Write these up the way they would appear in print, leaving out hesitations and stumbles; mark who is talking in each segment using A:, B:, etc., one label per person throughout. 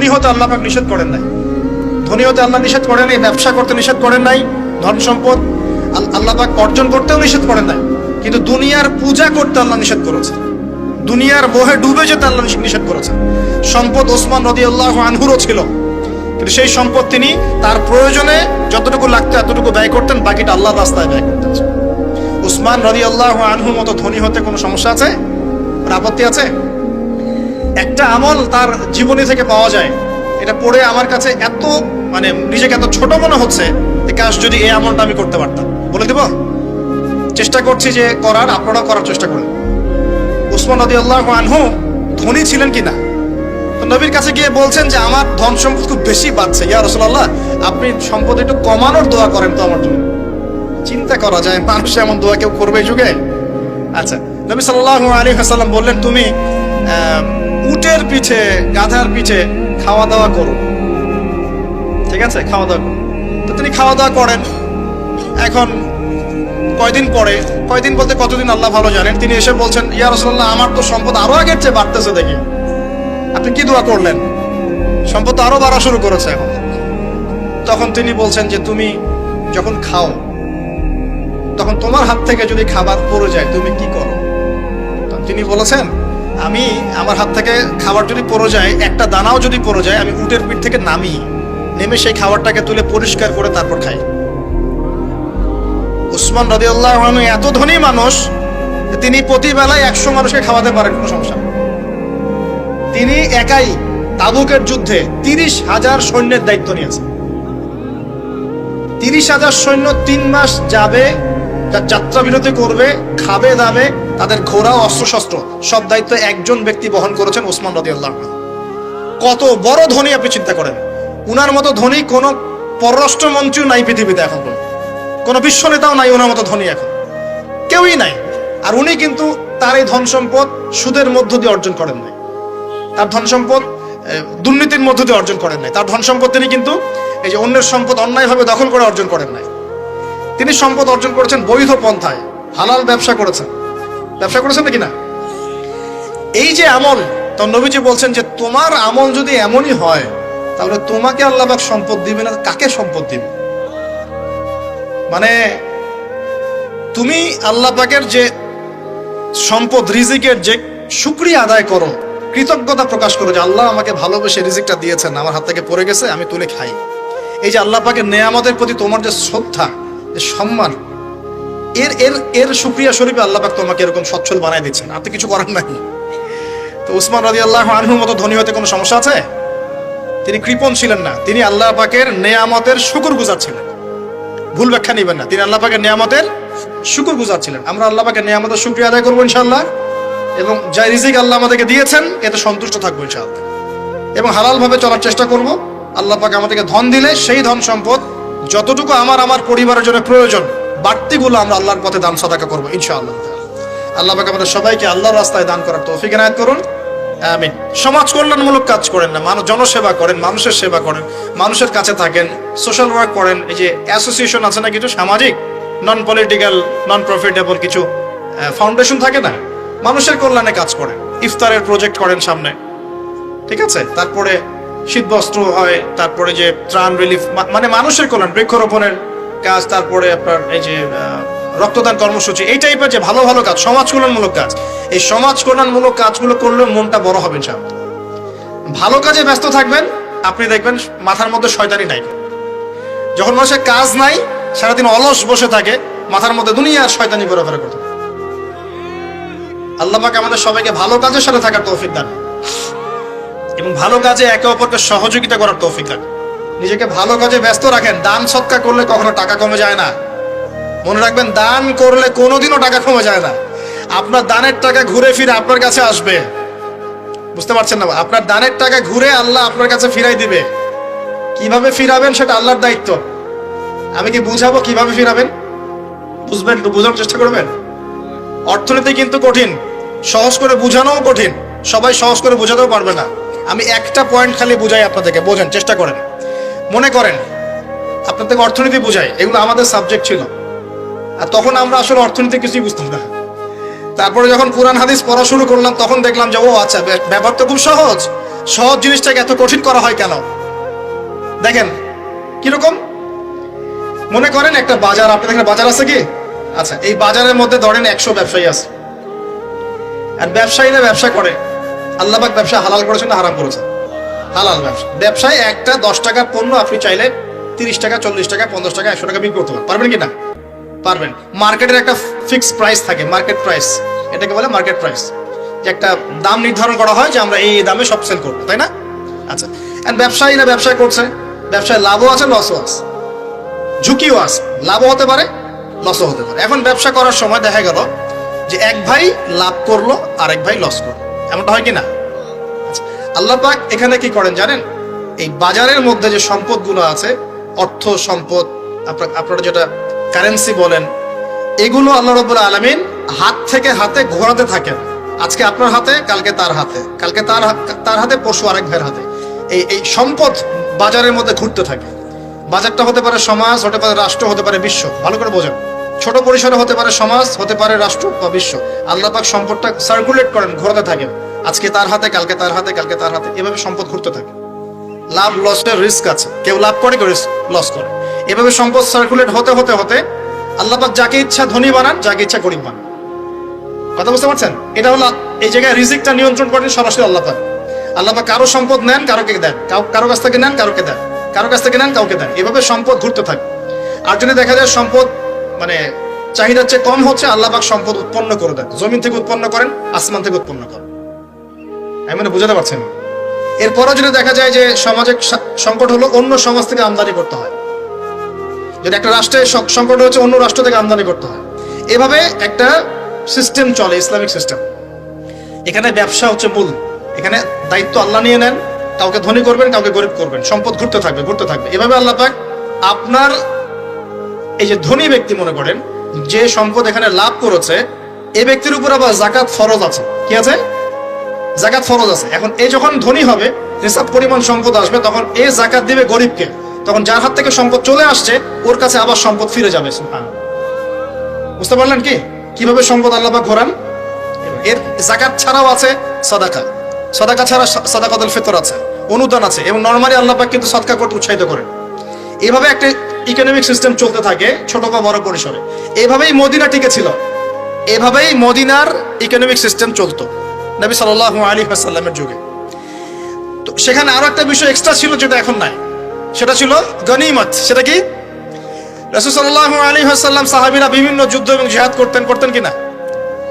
A: ধনী হতে আল্লাহ পাক নিষেধ করেন নাই, ধনী হতে আল্লাহ নিষেধ করেন নাই, ব্যবসা করতে নিষেধ করেন নাই, ধন সম্পদ আল্লাহ পাক অর্জন করতেও নিষেধ করেন নাই, কিন্তু দুনিয়ার পূজা করতে আল্লাহ নিষেধ করেছেন, দুনিয়ার মোহে ডুবে যেতে আল্লাহ নিষেধ করেছেন। সম্পদ ওসমান রাদিয়াল্লাহু আনহুরও ছিল, কিন্তু সেই সম্পদ তিনি তার প্রয়োজনে যতটুকু লাগতো এতটুকু ব্যয় করতেন, বাকিটা আল্লাহর রাস্তায় ব্যয় করতেন। উসমান রাদিয়াল্লাহু আনহুর মতো ধনী হতে কোনো সমস্যা আছে? আপত্তি আছে? একটা আমল তার জীবনী থেকে পাওয়া যায়, এটা পড়ে আমার কাছে এত নিজেকে এত ছোট মনে হচ্ছে যে কাশ যদি এই আমলটা আমি করতে পারতাম। বলে দিব? চেষ্টা করছি যে করার, আপনারা করার চেষ্টা করেন। উসমান রাদিয়াল্লাহু আনহু ধনী ছিলেন কিনা? তো নবীর কাছে গিয়ে বলছেন যে আমার ধন সম্পদ খুব বেশি বাড়ছে, ইয়া রাসূলুল্লাহ আপনি সম্পদ একটু কমানোর দোয়া করেন তো আমার জন্য। চিন্তা করা যায় মানুষ এমন দোয়া কেউ করবে এই যুগে? আচ্ছা, নবী সাল্লাল্লাহু আলাইহি ওয়াসাল্লাম বললেন তুমি উটের পিঠে, গাধার পিঠে খাওয়া দাওয়া করো, ঠিক আছে? খাওয়া দাওয়া করো। তো তিনি খাওয়া দাওয়া করেন। এখন কয়দিন পরে, কয়দিন বলতে কতদিন আল্লাহ ভালো জানেন, তিনি এসে বলছেন ইয়া রাসূলুল্লাহ আমার তো সম্পদ আরো আগের চেয়ে বাড়তেছে, দেখি আপনি কি দোয়া করলেন? সম্পদ আরো বাড়া শুরু করেছে এখন। তখন তিনি বলছেন যে তুমি যখন খাও তখন তোমার হাত থেকে যদি খাবার পড়ে যায় তুমি কি করো? তিনি বলেছেন আমি আমার হাত থেকে খাবার যদি পড়ে যায়, একটা দানাও যদি পড়ে যায়, আমি উটের পিঠ থেকে নেমে সেই খাবারটাকে তুলে পরিষ্কার করে তারপর খাই। উসমান রাদিয়াল্লাহু আনহু এত ধনী মানুষ, তিনি প্রতি বেলায় 100 মানুষকে খাওয়াতে পারেন, কোনো সমস্যা। তিনি একাই তাবুকের যুদ্ধে 30,000 সৈন্যের দায়িত্ব নিয়েছেন। 30,000 সৈন্য 3 মাস যাবে, যাত্রা বিরতি করবে, খাবে দাবে, তাদের ঘোড়া অস্ত্রশস্ত্র সব দায়িত্ব একজন ব্যক্তি বহন করেছেন, ওসমান রাদিয়াল্লাহু আনহু। কত বড় ধনী আপনি চিন্তা করেন। উনার মতো ধনী কোন পররাষ্ট্রমন্ত্রীও নাই পৃথিবীতে, এখন কোন বিশ্ব নেতাও নাই ওনার মতো ধনী, এখন কেউই নাই। আর উনি কিন্তু তার এই ধন সম্পদ সুদের মধ্য দিয়ে অর্জন করেন নাই, তার ধন সম্পদ দুর্নীতির মধ্য দিয়ে অর্জন করেন নাই, তার ধন সম্পদ তিনি কিন্তু এই যে অন্যের সম্পদ অন্যায়ভাবে দখল করে অর্জন করেন নাই। তিনি সম্পদ অর্জন করেছেন বৈধ পন্থায়, হালাল ব্যবসা করেছেন। ব্যবসা করেছেন নাকি না? এই যে আমল, তো নবীজি বলছেন যে তোমার আমল যদি এমনই হয় তাহলে তোমাকে আল্লাহ পাক সম্পদ দিবে না, কাকে সম্পদ দিবে? তুমি আল্লাহ পাকের যে সম্পদ রিজিকের যে শুকরিয়া আদায় করো, কৃতজ্ঞতা প্রকাশ করো যে আল্লাহ আমাকে ভালোবেসে রিজিকটা দিয়েছেন, আমার হাত থেকে পড়ে গেছে আমি তুলে খাই। এই যে আল্লাহ পাকের নেয়ামতের প্রতি তোমার যে শ্রদ্ধা, যে সম্মান, এর শুকরিয়া স্বরূপে আল্লাহ পাক তোমাকে এরকম সচ্ছল বানাই দিচ্ছেন, আর তো কিছু করার নাই। তো উসমান রাদিয়াল্লাহু আনহুর মতো ধনী হতে কোনো সমস্যা আছে? তিনি কৃপণ ছিলেন না, তিনি আল্লাহ পাকের নেয়ামতের শুকরগুজার ছিলেন। ভুল ব্যাখ্যা নেবেন না, তিনি আল্লাহ পাকের নেয়ামতের শুকরগুজার ছিলেন। আমরা আল্লাহ পাকের নেয়ামতের শুকরিয়া আদায় করবো ইনশাআল্লাহ, এবং যা রিজিক আল্লাহ আমাদেরকে দিয়েছেন এতে সন্তুষ্ট থাকবো ইনশাআল্লাহ, এবং হালাল ভাবে চলার চেষ্টা করব। আল্লাহ পাক আমাদেরকে ধন দিলে সেই ধন সম্পদ যতটুকু আমার পরিবারের জন্য প্রয়োজন, বাড়তিগুলো আমরা আল্লাহর পথে দান সাদাকা করবো ইনশাআল্লাহ। আল্লাহ পাক আমাদের সবাইকে আল্লাহর রাস্তায় দান করার তৌফিক এনায়েত করুন, আমিন। সমাজ কল্যাণমূলক কাজ করেন না, জনসেবা করেন, মানুষের সেবা করেন, মানুষের কাছে থাকেন, সোশ্যাল ওয়ার্ক করেন। এই যে অ্যাসোসিয়েশন আছে না কিছু সামাজিক, নন পলিটিক্যাল, নন প্রফিটেবল কিছু ফাউন্ডেশন থাকে না, মানুষের কল্যাণে কাজ করেন, ইফতারের প্রজেক্ট করেন সামনে, ঠিক আছে? তারপরে শীত বস্ত্র হয়, তারপরে যে ত্রাণ রিলিফ, মানুষের কল্যাণ, বৃক্ষরোপণের কাজ, তারপরে আপনার এই যে রক্তদান কর্মসূচি, এই টাইপের যে ভালো ভালো কাজ, সমাজ কল্যাণমূলক কাজ, এই সমাজ কল্যাণমূলক কাজগুলো করলে মনটা বড় হবে ইনশাআল্লাহ। ভালো কাজে ব্যস্ত থাকবেন, আপনি দেখবেন মাথার মধ্যে শয়তানি নাই। যখন মানুষের কাজ নাই, সারাদিন অলস বসে থাকে, মাথার মধ্যে দুনিয়ার শয়তানি ঘোরাফেরা করতে। আল্লাহ পাক আমাদের সবাইকে ভালো কাজের সাথে থাকার তৌফিক দান, এবং ভালো কাজে একে অপরকে সহযোগিতা করার তৌফিক দান। নিজেকে ভালো কাজে ব্যস্ত রাখেন। দান সৎকার করলে কখনো টাকা কমে যায় না, মনে রাখবেন। দান করলে কোনোদিনও টাকা কমে যায় না। আপনার দানের টাকা ঘুরে ফিরে আপনার কাছে আসবে, বুঝতে পারছেন না? আপনার দানের টাকা ঘুরে আল্লাহ আপনার কাছে ফিরাই দিবে। কিভাবে ফিরাবেন সেটা আল্লাহর দায়িত্ব। আমি কি বুঝাবো কিভাবে ফিরাবেন? বুঝবেন, একটু বোঝানোর চেষ্টা করবেন। অর্থনীতি কিন্তু কঠিন, সহজ করে বুঝানোও কঠিন, সবাই সহজ করে বোঝাতেও পারবে না। আমি একটা পয়েন্ট খালি বুঝাই আপনাদেরকে, বোঝেন, চেষ্টা করেন। মনে করেন আপনাদেরকে অর্থনীতি বুঝাই, এগুলো আমাদের সাবজেক্ট ছিল, আর তখন আমরা আসলে অর্থনীতি কিছুই বুঝতাম না। তারপরে যখন কোরআন হাদিস পড়া শুরু করলাম তখন দেখলাম যে ও আচ্ছা, ব্যাপার তো খুব সহজ, সহজ জিনিসটাকে এত কঠিন করা হয় কেন? দেখেন কিরকম, মনে করেন একটা বাজার, আপনি দেখেন বাজার আছে কি? আচ্ছা, এই বাজারের মধ্যে ধরেন 100 ব্যবসায়ী আছে, আর ব্যবসায়ীরা ব্যবসা করে। আল্লাহ পাক ব্যবসা হালাল করেছেন না হারাম করেছেন? হালাল ব্যবসা। ব্যবসায় একটা 10 টাকার পণ্য আপনি চাইলে 30 টাকা, 40 টাকা, 50 টাকা, 100 টাকা বিক্রি করতে পারবেন কি না? পারবেন। মার্কেটের একটা ফিক্স প্রাইস থাকে, মার্কেট প্রাইস, এটাকে বলে মার্কেট প্রাইস, যে একটা দাম নির্ধারণ করা হয় যে আমরা এই দামে সব সেল করবো, তাই না? আচ্ছা, ব্যবসায়ীরা ব্যবসা করছে, ব্যবসায় লাভও আছে লসও আছে, ঝুঁকিও আছে, লাভও হতে পারে লসও হতে পারে। এখন ব্যবসা করার সময় দেখা গেল যে এক ভাই লাভ করলো আর এক ভাই লস করলো, এমনটা হয় কি না? আল্লাহ পাক এখানে কি করেন জানেন? এই বাজারের মধ্যে যে সম্পদগুলো আছে, অর্থ সম্পদ, আপনারা যেটা কারেন্সি বলেন, এগুলো আল্লাহ রাব্বুল আলামিন হাত থেকে হাতে ঘোরাতে থাকেন। আজকে আপনার হাতে, কালকে তার হাতে, কালকে তার হাতে, পরশু আরেক ভাইয়ের হাতে। এই সম্পদ বাজারের মধ্যে ঘুরতে থাকে। বাজারটা হতে পারে সমাজ, হতে পারে রাষ্ট্র, হতে পারে বিশ্ব। ভালো করে বোঝেন, ছোট পরিসরে হতে পারে সমাজ, হতে পারে রাষ্ট্র বা বিশ্ব। আল্লাহ পাক সম্পদটা সার্কুলেট করেন, ঘোরাতে থাকেন। আজকে তার হাতে, কালকে তার হাতে, কালকে তার হাতে, এভাবে সম্পদ ঘুরতে থাকে। লাভ লসের রিস্ক আছে, কেউ লাভ করে, কেউ লস করে। এভাবে সম্পদ সার্কুলেট হতে হতে হতে আল্লাহ পাক যাকে ইচ্ছা ধনী বানান, যাকে ইচ্ছা গরিব বানান। কথা বুঝতে পারছেন? এটা হলো এই জায়গায় রিজিকটা নিয়ন্ত্রণ করেন সরাসরি আল্লাহ পাক। আল্লাহ পাক কারো সম্পদ নেন, কারোকে দেন, কারো কাছ থেকে নেন, কারোকে দেন, কারো কাছ থেকে নেন, কাউকে দেন। এভাবে সম্পদ ঘুরতে থাকে। আর যদি দেখা যায় সম্পদ মানে চাহিদার চেয়ে কম হচ্ছে, আল্লাহ পাক সম্পদ উৎপন্ন করে দেন। জমিন থেকে উৎপন্ন করেন, আসমান থেকে উৎপন্ন করেন। আমি মানে বুঝাতে পারছেন? এরপরও যদি দেখা যায় যে সমাজে সংকট হলো, অন্য সমাজ থেকে আমদানি করতে হয়। যদি একটা রাষ্ট্রে সংকট হচ্ছে, অন্য রাষ্ট্র থেকে আমদানি করতে হয়। এভাবে একটা সিস্টেম চলে, ইসলামিক সিস্টেম। এখানে ব্যবসা হচ্ছে মূল। এখানে দায়িত্ব আল্লাহ নিয়ে নেন, কাউকে ধনী করবেন, কাউকে গরিব করবেন। সম্পদ ঘুরতে থাকবে, ঘুরতে থাকবে। এভাবে আল্লাহ পাক আপনার এই যে ধনী ব্যক্তি, মনে করেন যে সম্পদ এখানে লাভ করেছে, এই ব্যক্তির উপর আবার যাকাত ফরজ আছে। কি আছে? যাকাত ফরজ আছে। এখন এই যখন ধনী হবে, হিসাব পরিমাণ সম্পদ আসবে, তখন এই যাকাত দিবে গরিবকে। তখন যার হাত থেকে সম্পদ চলে আসছে, ওর কাছে আবার সম্পদ ফিরে যাবে। সুবহানাল্লাহ। বুঝতে পারলেন কি কিভাবে সম্পদ আল্লাহ পাক ঘোরান? এর যাকাত ছাড়াও আছে সাদাকা। সাদাকা ছাড়া সাদাকাতুল ফিতর আছে, অনুদান আছে, এবং নরমালি আল্লাহ পাক কিন্তু সদকা করতে উৎসাহিত করেন। এইভাবে একটা ইকোনমিক সিস্টেম চলতে থাকে, ছোট বা বড় পরিসরে। এইভাবেই মদিনা টিকে ছিল, এভাবেই মদিনার ইকোনমিক সিস্টেম চলতো নবী সাল্লাল্লাহু আলাইহি ওয়াসাল্লামের যুগে। তো সেখানে আরো একটা বিষয় এক্সট্রা ছিল, যেটা এখন নাই। সেটা ছিল গনিমত। সেটা কি? রাসূল সাল্লাল্লাহু আলাইহি ওয়াসাল্লাম সাহাবীরা বিভিন্ন যুদ্ধ এবং জিহাদ করতেন কিনা?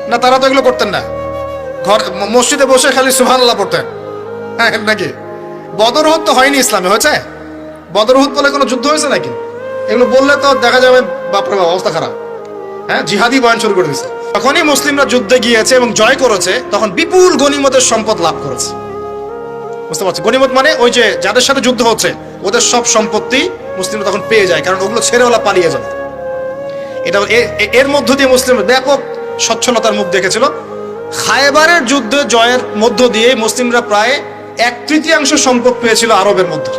A: না, তারা তো এগুলো করতেন না। ঘর মসজিদে বসে খালি সুবহানাল্লাহ পড়তেন। হ্যাঁ নাকি? বদর উহুদ তো হয়নি ইসলামে, হয়েছে? বদর উহুদ বলে কোনো যুদ্ধ হয়েছে নাকি? এগুলো বললে তো দেখা যাবে বাপরে বাপ, অবস্থা খারাপ। হ্যাঁ, জিহাদি বয়ান শুরু করে দিয়েছে। যখনই মুসলিমরা যুদ্ধে গিয়েছে এবং জয় করেছে, তখন বিপুল গনিমতের সম্পদ লাভ করেছে। বুঝতে পারছি? গনিমত মানে ওই যে যাদের সাথে যুদ্ধ হচ্ছে, ওদের সব সম্পত্তি মুসলিমরা তখন পেয়ে যায়, কারণ ওগুলো ছেড়ে ওরা পালিয়ে যায়। এটা এর মধ্য দিয়ে মুসলিমরা ব্যাপক সচ্ছলতার মুখ দেখেছিল। খায়বারের যুদ্ধে জয়ের মধ্য দিয়ে মুসলিমরা প্রায় 1/3 সম্পদ পেয়েছিল আরবের মধ্যে।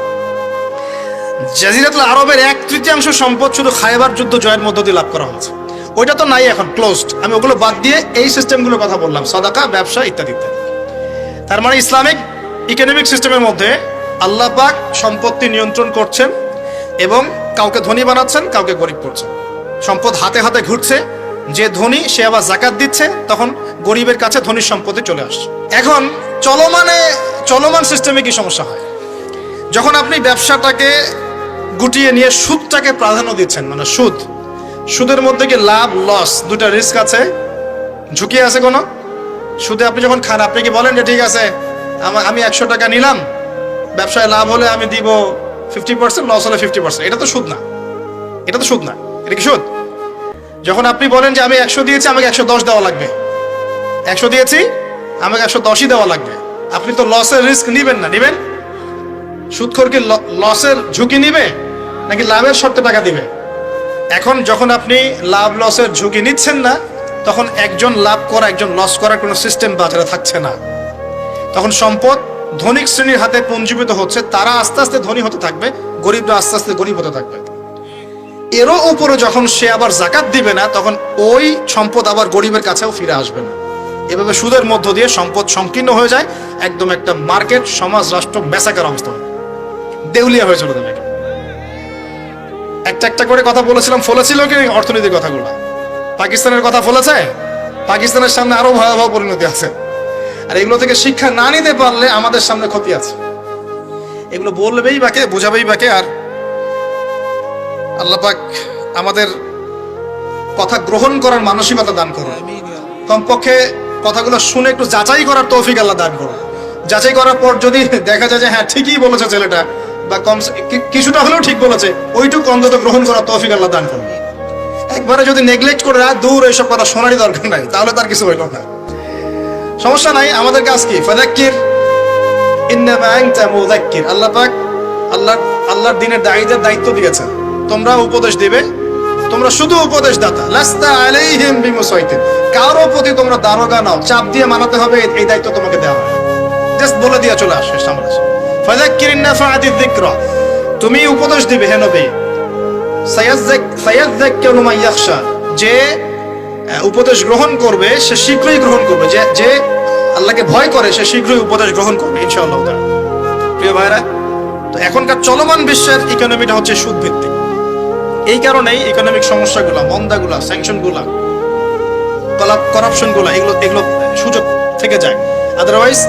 A: জাজিরাতুল আরবের 1/3 সম্পদ শুধু খায়বার যুদ্ধ জয়ের মধ্য দিয়ে লাভ করা হয়েছে। ওইটা তো নাই, এখন ক্লোজড। আমি ওগুলো বাদ দিয়ে এই সিস্টেমগুলোর কথা বললাম, সাদাকা, ব্যবসা ইত্যাদি ইত্যাদি। তার মানে ইসলামিক ইকোনমিক সিস্টেমের মধ্যে আল্লাহ পাক সম্পত্তি নিয়ন্ত্রণ করছেন এবং কাউকে ধনী বানাচ্ছেন, কাউকে গরিব করছেন। সম্পদ হাতে হাতে ঘুরছে, যে ধনী সে আবার যাকাত দিচ্ছে, তখন গরিবের কাছে ধনীর সম্পত্তি চলে আসছে। এখন চলমান সিস্টেমে কি সমস্যা হয়? যখন আপনি ব্যবসাটাকে গুটিয়ে নিয়ে সুদটাকে প্রাধান্য দিচ্ছেন, মানে সুদের মধ্যে কি লাভ লস দুটা রিস্ক আছে, ঝুঁকি আছে কোনো? সুদে আপনি যখন খান, আপনি কি বলেন যে ঠিক আছে আমি 100 টাকা নিলাম, ব্যবসায় লাভ হলে আমি দিব 50%, লস হলে 50%। এটা তো সুদ না, এটা তো সুদ না। এটা কি সুদ? যখন আপনি বলেন যে আমি 100 দিয়েছি, আমাকে 110 দেওয়া লাগবে, 100 দিয়েছি আমাকে 110ই দেওয়া লাগবে, আপনি তো লসের রিস্ক নিবেন না? নিবেন? সুদখোর কি লসের ঝুঁকি নিবে নাকি লাভের শর্তে টাকা দিবে? এখন যখন আপনি লাভ লসের ঝুঁকি নিচ্ছেন না, তখন একজন লাভ করা একজন লস করার কোনো সিস্টেম বাজারে থাকছে না। তখন সম্পদ ধনিক শ্রেণীর হাতে পুঞ্জীভূত হচ্ছে, তারা আস্তে আস্তে ধনী হতে থাকবে, গরিবরা আস্তে আস্তে গরিব হতে থাকবে। এরও উপরে যখন সে আবার যাকাত দিবে না, তখন ওই সম্পদ আবার গরিবের কাছেও ফিরে আসবে না। এভাবে সুদের মধ্য দিয়ে সম্পদ সংকীর্ণ হয়ে যায়, একদম একটা মার্কেট, সমাজ, রাষ্ট্র মেসাকার অবস্থা হয়, দেউলিয়া হয়ে চলে যাবে। একটা একটা করে কথা বলেছিলাম, ফলেছিল কি অর্থনীতির কথাগুলো? পাকিস্তানের কথা ফলেছে? পাকিস্তানের সামনে আরো ভয়াবহ পরিণতি আছে। আর এগুলো থেকে শিক্ষা না নিতে পারলে আমাদের সামনে ক্ষতি আছে। এগুলো বলবেই বাকে, বোঝাবেই বাকে। আর আল্লাহ পাক আমাদের কথা গ্রহণ করার মানসিকতা দান করুন। কমপক্ষে কথাগুলো শুনে একটু যাচাই করার তৌফিক আল্লাহ দান করুন। যাচাই করার পর যদি দেখা যায় যে হ্যাঁ ঠিকই বলেছে ছেলেটা, বা কম কিছুটা হলেও ঠিক বলেছে, ওইটুকু অন্তত গ্রহণ করার তৌফিক আল্লাহ দান করুন। একবারে যদি নেগলেক্ট করে দূর এইসব কথা শোনারই দরকার নাই, তাহলে তার কিছু হইল না। সমস্যা নাই, আমাদের কাজ কি? ফাযাক্কির ইন্নামা আনতা মুযাক্কির। আল্লাহ পাক আল্লাহর দ্বীনের দায়ীদের দায়িত্ব দিয়েছেন, তোমরা উপদেশ দিবে, তোমরা শুধু উপদেশ দাতা। লাস্তা আলাইহিম বিমুসাইতির। কারো প্রতি তোমরা দারোগা নাও, চাপ দিয়ে মানাতে হবে, এই দায়িত্ব তোমাকে দেওয়া হয়। জাস্ট বলে দিয়ে চলে আসে সামনে। ফাযাক্কির ইন্নাফাআতিয যিকরা। তুমি উপদেশ দিবে হে নবী। সায়াযাক্কারু মান ইয়াখশা। যে উপদেশ গ্রহণ করবে সে শীঘ্রই গ্রহণ করবে, যে আল্লাহকে ভয় করে সে শীঘ্রই উপদেশ গ্রহণ করবে ইনশাআল্লাহ। প্রিয় ভাইরা, তো এখনকার চলমান বিশ্বের ইকোনমিটা হচ্ছে সুদ ভিত্তিক। এই কারণেই ইকোনমিক সমস্যাগুলো, মন্দাগুলা, স্যাংশনগুলা, করাপশনগুলা, এগুলো সুযোগ থেকে যায়। আদারওয়াইজ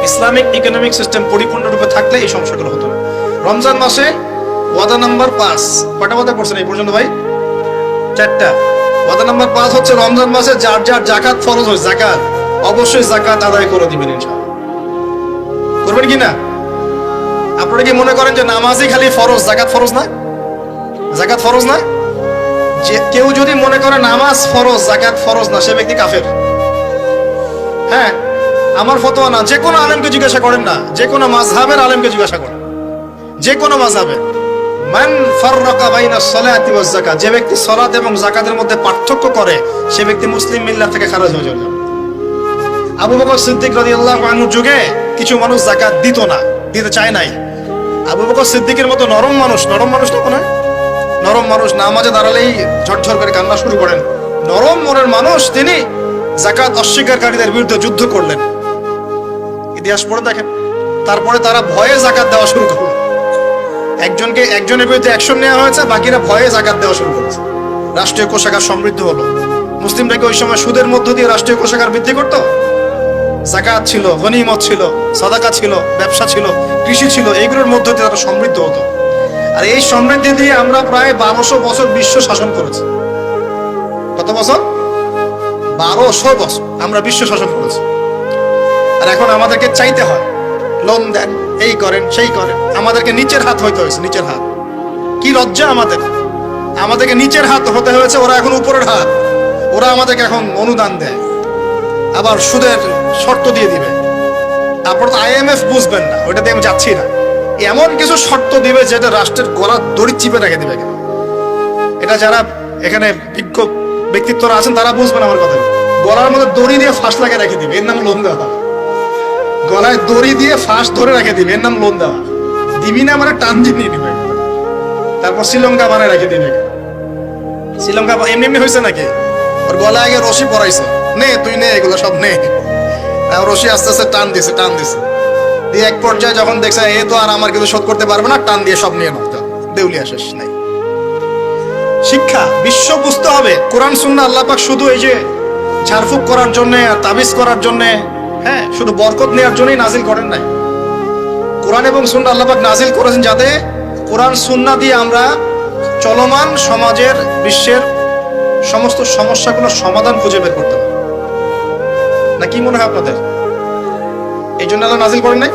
A: ইসলামিক ইকোনমিক সিস্টেম পরিপূর্ণরূপে থাকলে এই সমস্যাগুলো হতো না। রমজান মাসে ওয়াদা নাম্বার 5, কয়টা ওয়াদা করছেন এই পর্যন্ত ভাই? 4টা। ওয়াদা নাম্বার 5 হচ্ছে রমজান মাসে যার যার যাকাত ফরজ হয়, যাকাত অবশ্যই যাকাত আদায় করে দিবেন ইনশাআল্লাহ। করবেন কি না? আপনারা কি মনে করেন যে নামাজই খালি ফরজ, যাকাত ফরজ না? যাকাত ফরজ না? যে কেউ যদি মনে করে নামাজ ফরজ, যাকাত ফরজ না, সে ব্যক্তি কাফের। হ্যাঁ, আমার ফতোয়া না, যে কোনো আলেমকে জিজ্ঞাসা করেন না, যে কোনো মাযহাবের আলেমকে জিজ্ঞাসা করেন, যে কোনো মাযহাবে, মান ফাররাকা বাইনা সালাতি ওয়াজ যাকাত। যে ব্যক্তি সালাত এবং যাকাতের মধ্যে পার্থক্য করে, সে ব্যক্তি মুসলিম মিল্লাত থেকে খারিজ হয়ে যাবে। আবু বকর সিদ্দিক রাদিয়াল্লাহু আনহুর যুগে কিছু মানুষ যাকাত দিত না, দিতে চায় নাই। আবু বকর সিদ্দিকের মতো নরম মানুষ না মনে হয়, নরম মানুষ নামাজে দাঁড়ালেই ঝরঝর করে কান্না শুরু করেন, নরম মনের মানুষ, তিনি যাকাত অস্বীকারীদের বিরুদ্ধে যুদ্ধ করলেন। ইতিহাস পড়ে দেখেন। তারপরে তারা ভয়ে যাকাত দেওয়া শুরু করলো। একজনের বিরুদ্ধে অ্যাকশন নেওয়া হয়েছে, বাকিরা ভয়ে যাকাত দেওয়া শুরু করেছে। রাষ্ট্রীয় কোষাগার সমৃদ্ধ হলো। মুসলিমরা কি ওই সময় সুদের মধ্য দিয়ে রাষ্ট্রীয় কোষাগার বৃদ্ধি করতো? যাকাত ছিল, গনিমত ছিল, সাদাকা ছিল, ব্যবসা ছিল, কৃষি ছিল, এইগুলোর মধ্য দিয়ে তারা সমৃদ্ধ হতো। আর এই সমৃদ্ধি দিয়ে আমরা প্রায় 1200 বছর বিশ্ব শাসন করেছি। কত বছর? 1200 বছর আমরা বিশ্ব শাসন করেছি। আর এখন আমাদেরকে চাইতে হয়, লোন দেন, এই করেন, সেই করেন। আমাদেরকে নিচের হাত হইতে হয়েছে, নিচের হাত। কি লজ্জা আমাদেরকে নিচের হাত হতে হয়েছে, ওরা এখন উপরের হাত। ওরা আমাদেরকে এখন অনুদান দেয়, আবার সুদের শর্ত দিয়ে দিবে। তারপর তো IMF বুঝবেন না, ওইটাতে আমি যাচ্ছি না। এমন কিছু শর্ত দিবে যেটা রাষ্ট্রের গলার দড়ি চিপে রেখে দিবে। এটা যারা এখানে বিজ্ঞ ব্যক্তিত্বরা আছেন তারা বুঝবেন আমার কথা। গলার মধ্যে দড়ি দিয়ে ফাঁস লাগিয়ে রেখে দিবে, এর নাম লোন দেওয়া। গলায় দড়ি দিয়ে ফাঁস ধরে রেখে দিবে, এর নাম লোন দেওয়া। দিবি না মানে টান দিয়ে নিয়ে নিবে। তারপর শ্রীলঙ্কা বানায় রেখে দিবে। শ্রীলঙ্কা এমনি হয়েছে নাকি? ওর গলায় আগে রশি পরাইছে, নে তুই নে, এগুলো সব নে। রশি আস্তে আস্তে টান দিছে দিয়ে এক পর্যায়ে যখন দেখছে এ তো আর আমার কিছু শোধ করতে পারবে না, টান দিয়ে সব নিয়ে নাও, দেউলিয়া শেষ নাই। শিক্ষা, বিশ্ব বুঝতে হবে কোরআন সুন্নাহ আল্লাহ পাক শুধু এই যে ঝাড়ফুঁক করার জন্য, তাবিজ করার জন্য, হ্যাঁ, শুধু বরকত নেওয়ার জন্যই নাজিল করেন নাই। কোরআন এবং সুন্নাহ আল্লাহ পাক নাজিল করেছেন যাতে কোরআন সুন্নাহ দিয়ে আমরা চলমান সমাজের, বিশ্বের সমস্ত সমস্যাগুলোর সমাধান খুঁজে বের করতে হবে। না কি মনে হয় আপনাদের? এই জন্য আল্লাহ নাজিল করেন নাই?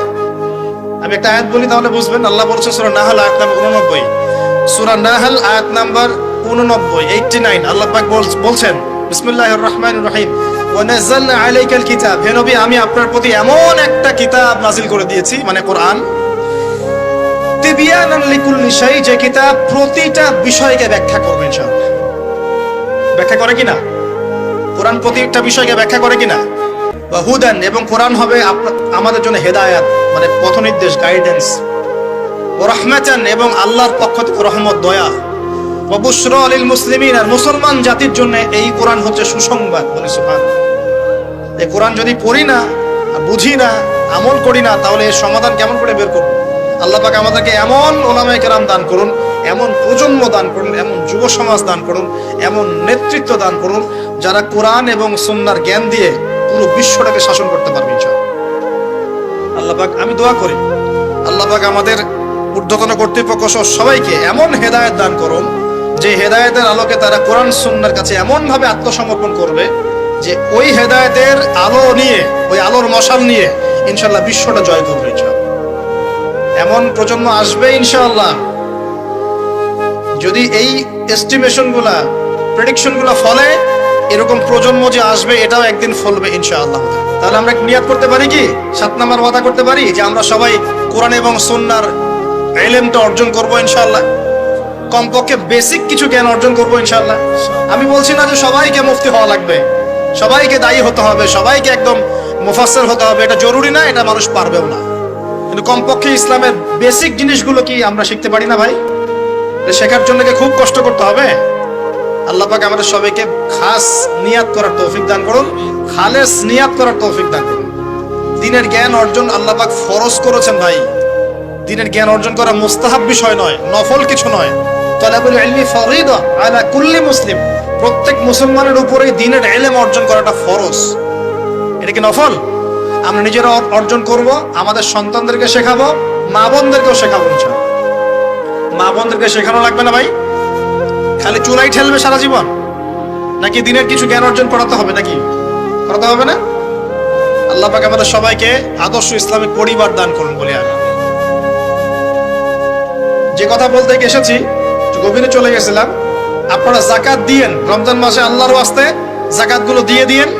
A: আমি একটা আয়াত বলি তাহলে বুঝবেন। আল্লাহ বলছেন সূরা নাহল আয়াত নাম্বার 89, সূরা নাহল আয়াত নাম্বার 89 আল্লাহ পাক বলছেন, বিসমিল্লাহির রহমানির রহিম, ওয়া নাযালনা আলাইকাল কিতাব। হে নবী, আমি আপনার প্রতি এমন একটা কিতাব নাজিল করে দিয়েছি, মানে কোরআন, তিবিয়ানান লিকুল্লি শাই, যে কিতাব প্রতিটা বিষয়কে ব্যাখ্যা করবে ইনশাআল্লাহ। ব্যাখ্যা করে কিনা? কোরআন প্রতিটা বিষয়কে ব্যাখ্যা করে কিনা? বা হুদান, এবং কোরআন হবে আমাদের জন্য হেদায়াত, মানে পথ নির্দেশ, গাইডেন্স। ও রাহমাতান, এবং আল্লাহর পক্ষ থেকে রহমত, দয়া। ও বুশরা লিল মুসলিমিন, আর মুসলমান জাতির জন্য এই কোরআন হচ্ছে সুসংবাদ। বলি সুবহানাল্লাহ। এই কোরআন যদি পড়ি না, বুঝি না, আমল করি না, তাহলে এর সমাধান কেমন করে বের করব? আল্লাহ পাক আমাদেরকে এমন ওলামায়ে কেরাম দান করুন, এমন প্রজন্ম দান করুন, এমন যুব সমাজ দান করুন, এমন নেতৃত্ব দান করুন, যারা কোরআন এবং সুন্নাহর জ্ঞান দিয়ে পুরো বিশ্বটাকে শাসন করতে পারবে ইনশাআল্লাহ। আল্লাহ পাক, আমি দোয়া করি আল্লাহ পাক আমাদের ঊর্ধ্বতন কর্তৃপক্ষ সহ সবাইকে এমন হেদায়েত দান করুন, যে হেদায়েতের আলোকে তারা কোরআন সুন্নাহর কাছে এমন ভাবে আত্মসমর্পণ করবে যে ওই হেদায়েতের আলো নিয়ে, ওই আলোর মশাল নিয়ে ইনশাআল্লাহ বিশ্বটা জয় করবে ইনশাআল্লাহ। এমন প্রজন্ম আসবে ইনশাআল্লাহ, যদি এই এস্টিমেশন গুলা, প্রেডিকশন গুলা ফলে, এরকম প্রজন্ম যে আসবে এটাও একদিন ফলবে ইনশাআল্লাহ। তাহলে আমরা নিয়াত করতে পারি কি, 7 নাম্বার ওয়াদা করতে পারি যে আমরা সবাই কোরআন এবং সুন্নাহর ইলমটা অর্জন করব ইনশাআল্লাহ। কমপক্ষে বেসিক কিছু জ্ঞান অর্জন করব ইনশাআল্লাহ। আমি বলছি না যে সবাইকে মুফতি হওয়া লাগবে, সবাইকে দায়ী হতে হবে, সবাইকে একদম মুফাসসির হতে হবে, এটা জরুরি না, এটা মানুষ পারবেও না। কিন্তু কমপক্ষে ইসলামের বেসিক জিনিসগুলো কি আমরা শিখতে পারি না ভাই? শেখার জন্য কি খুব কষ্ট করতে হবে? আল্লাহ পাক আমাদের সবাইকে খাস নিয়াত করার তৌফিক দান করুন, খালেস নিয়াত করার তৌফিক দান করুন। দ্বীনের জ্ঞান অর্জন আল্লাহ পাক ফরজ করেছেন ভাই। দ্বীনের জ্ঞান অর্জন করা মুস্তাহাব বিষয় নয়, নফল কিছু নয়। তালাবুল ইলমি ফরিদা আলা কুল্লি মুসলিম, প্রত্যেক মুসলমানের উপরেই দ্বীনের ইলম অর্জন করাটা ফরজ। এটা কি নফল? আমরা নিজেরা অর্জন করব, আমাদের সন্তানদেরকে শেখাবো, মা বোনদেরকেও শেখাবো ইনশাআল্লাহ। মা বোনদেরকে শেখানো লাগবে না ভাই? খালি চুলাই ঠেলবে সারা জীবন? নাকি দিনের কিছু জ্ঞান অর্জন করাতে হবে? নাকি করাতে হবে না? আল্লাহ পাক আমাদের সবাইকে আদর্শ ইসলামিক পরিবার দান করুন বলে আমি যে কথা বলতে এসেছি, গভীরে চলে গেছিলাম। আপনারা যাকাত দিয়েন রমজান মাসে, আল্লাহর ওয়াস্তে যাকাত গুলো দিয়ে দিয়েন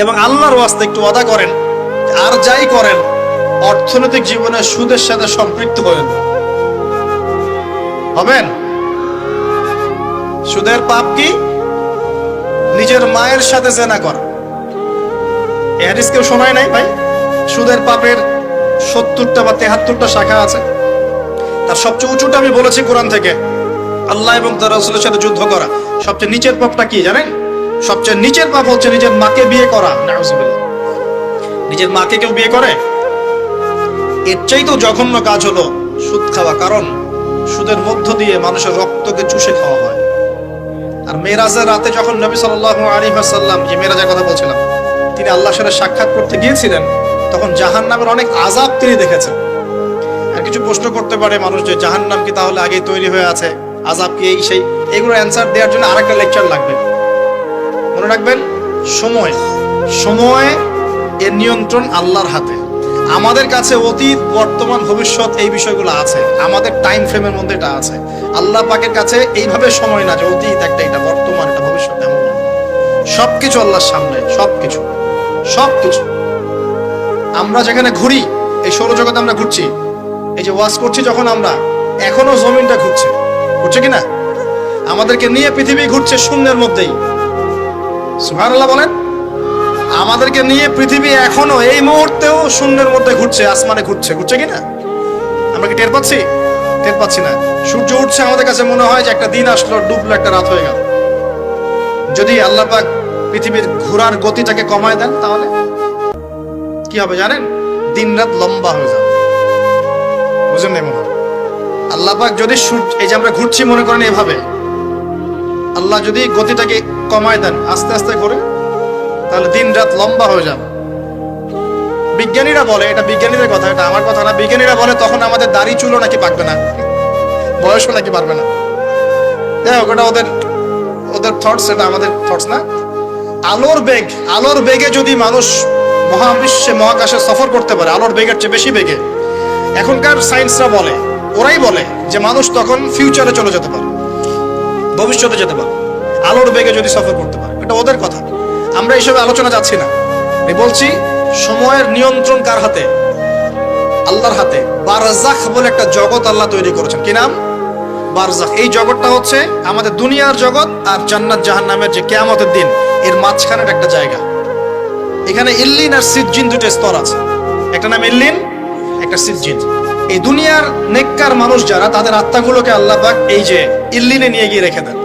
A: এবং আল্লাহর ওয়াস্তে একটু ওয়াদা করেন, আর যাই করেন অর্থনৈতিক জীবনে সুদের সাথে সম্পৃক্ত হবেন। হবেন? সুদের পাপ কি? নিজের মায়ের সাথে জেনা করা। এই হাদিস কেউ শোনায় নাই ভাই? সুদের পাপের 70টা বা 73টা শাখা আছে। তার সবচেয়ে উঁচুটা আমি বলেছি কোরআন থেকে, আল্লাহ এবং তার রাসূলের সাথে যুদ্ধ করা। সবচেয়ে নিচের পাপটা কি জানেন? সবচেয়ে নিচের পাপ হচ্ছে নিজের মাকে বিয়ে করা। নাউযুবিল্লাহ। নিজের মাকে কেউ বিয়ে করে? এর চাইতেও জঘন্য কাজ হলো সুদ খাওয়া, কারণ সুদের মধ্য দিয়ে মানুষের রক্তকে চুষে খাওয়া হয়। আর মেরাজের রাতে যখন নবী সাল্লাল্লাহু আলাইহি ওয়াসাল্লাম, যে মেরাজের কথা বলছিলাম, তিনি আল্লাহর সাথে সাক্ষাৎ করতে গিয়েছিলেন, তখন জাহান্নামের অনেক আযাব তিনি দেখেছেন। আর কিছু প্রশ্ন করতে পারে মানুষ যে জাহান্নাম কি তাহলে আগেই তৈরি হয়ে আছে, আযাব কি এই সেই, এগুলোর অ্যান্সার দেওয়ার জন্য আরেকটা লেকচার লাগবে। মনে রাখবেন, সময় এর নিয়ন্ত্রণ আল্লাহর হাতে। আমাদের কাছে অতীত, বর্তমান, ভবিষ্যৎ এই বিষয়গুলো আছে, আমাদের টাইম ফ্রেমের মধ্যে এটা আছে। আল্লাহ পাকের কাছে এইভাবে সময় না যে অতীত একটা, এটা বর্তমান, এটা ভবিষ্যৎ, এমন না। সবকিছু আল্লাহর সামনে, সবকিছু। আমরা যেখানে ঘুরি, এই সৌরজগতে আমরা ঘুরছি, এই যে ওয়াজ করছি যখন আমরা, এখনো জমিনটা ঘুরছে কিনা? আমাদেরকে নিয়ে পৃথিবী ঘুরছে শূন্যের মধ্যেই। সুবহানাল্লাহ বলেন। আমাদেরকে নিয়ে পৃথিবী এখনো এই মুহূর্তেও শূন্যের মধ্যে ঘুরছে, আসমানে ঘুরছে কিনা? আমরা কি টের পাচ্ছি? টের পাচ্ছি না। সূর্য উঠছে, আমাদের কাছে মনে হয় যে একটা দিন আসলো, ডুবলো, একটা রাত হয়ে গেল। যদি আল্লাহ পাক পৃথিবীর ঘোরার গতিটাকে কমায় দেন, তাহলে কি হবে জানেন? দিন রাত লম্বা হয়ে যাবে। বুঝেন নাই মনে হয়? আল্লাহ পাক যদি এই যে আমরা ঘুরছি মনে করেন এভাবে, আল্লাহ যদি গতিটাকে কমায় দেন, আস্তে আস্তে করে, তাহলে দিন রাত লম্বা হয়ে যাবে। বিজ্ঞানীরা বলে, এটা বিজ্ঞানীদের কথা, এটা আমার কথা না, বিজ্ঞানীরা বলে তখন আমাদের দাড়ি চুলও নাকি পাকবে না, বয়সও নাকি পারবে না। যাই হোক, ওটা ওদের থটস, এটা আমাদের থটস না। আলোর বেগে যদি মানুষ মহাবিশ্বে, মহাকাশে সফর করতে পারে, আলোর বেগের চেয়ে বেশি বেগে, এখনকার সায়েন্সরা বলে, ওরাই বলে যে মানুষ তখন ফিউচারে চলে যেতে পারে, ভবিষ্যতে যেতে পারে, আলোর বেগে যদি সফর করতে পারে। এটা ওদের কথা, আমরা এইসব আলোচনা যাচ্ছি না। আমি বলছি সময়ের নিয়ন্ত্রণ কার হাতে? আল্লাহর হাতে। বারজাখ বলে একটা জগৎ আল্লাহ তৈরি করেছেন। কি নাম? বারজাখ। এই জগৎটা হচ্ছে আমাদের দুনিয়ার জগৎ আর জান্নাত জাহান্নামের যে কিয়ামতের দিন, এর মাঝখানের একটা জায়গা। এখানে ইল্লিন আর সিজ্জিন দুটো স্তর আছে। একটা নাম ইল্লিন, একটা সিজ্জিন। এই দুনিয়ার নেককার মানুষ যারা, তাদের আত্মাগুলোকে আল্লাহ পাক এই যে ইল্লিনে নিয়ে গিয়ে রেখে দেন।